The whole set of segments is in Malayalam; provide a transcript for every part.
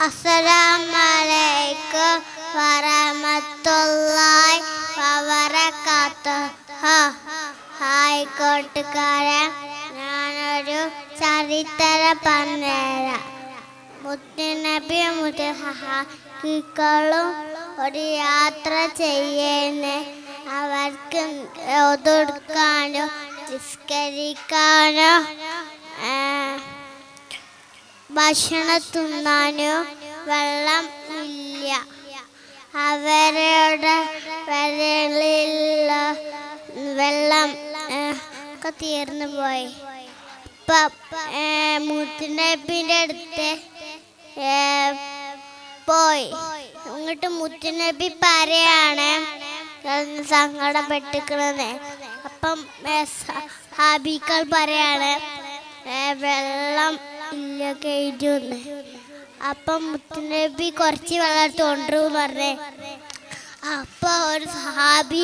അസ്സലാമലൈക്കും വറഹ്മത്തുള്ളാഹി വബറകാതുഹു. ഹായ് കൂട്ടുകാരെ, ഞാനൊരു ചരിത്രം പറഞ്ഞുതരാം. മുത്തുനബി മുത്തഹക്കികളും ഒരു യാത്ര ചെയ്യുന്ന അവർക്ക് ഒതുക്കാനോ നിസ്കരിക്കാനോ ഭക്ഷണം തിന്നാനോ വെള്ളം ഇല്ല. അവരുടെ വിരലിലുള്ള വെള്ളം ഒക്കെ തീർന്നു പോയി. മുത്തുനബിൻ്റെ അടുത്ത് പോയി. എന്നിട്ട് മുത്തുനബി പറയാണ് സങ്കടപ്പെട്ടിരിക്കണത്. അപ്പം ഹാബികൾ പറയാണ് വെള്ളം ഇല്ല കഴിഞ്ഞു. അപ്പം മുത്തുനബി കുറച്ച് വെള്ളം എടുത്ത് കൊണ്ടുവരും പറഞ്ഞേ. അപ്പോൾ ഒരു സഹാബി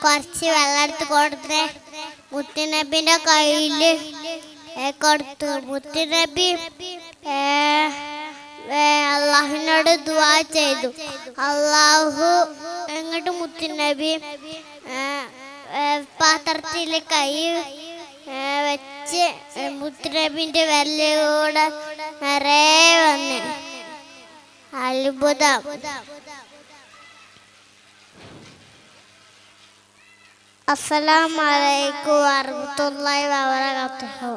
കുറച്ച് വെള്ളം എടുത്ത് കൊടുത്തേ മുത്തുനബിൻ്റെ കയ്യിൽ കൊടുത്തു. മുത്തുനബി അള്ളാഹുവിനോട് ദുആ ചെയ്തു. അള്ളാഹു എന്നിട്ട് മുത്തുനബി പാത്രത്തിൽ കൈ വെച്ച് മുത്തുനബിൻ്റെ വിരലിലൂടെ നിറയെ വന്ന് അത്ഭുതം. അസ്സലാമു അലൈക്കും വറഹ്മത്തുള്ളാഹി വബറകാതുഹു.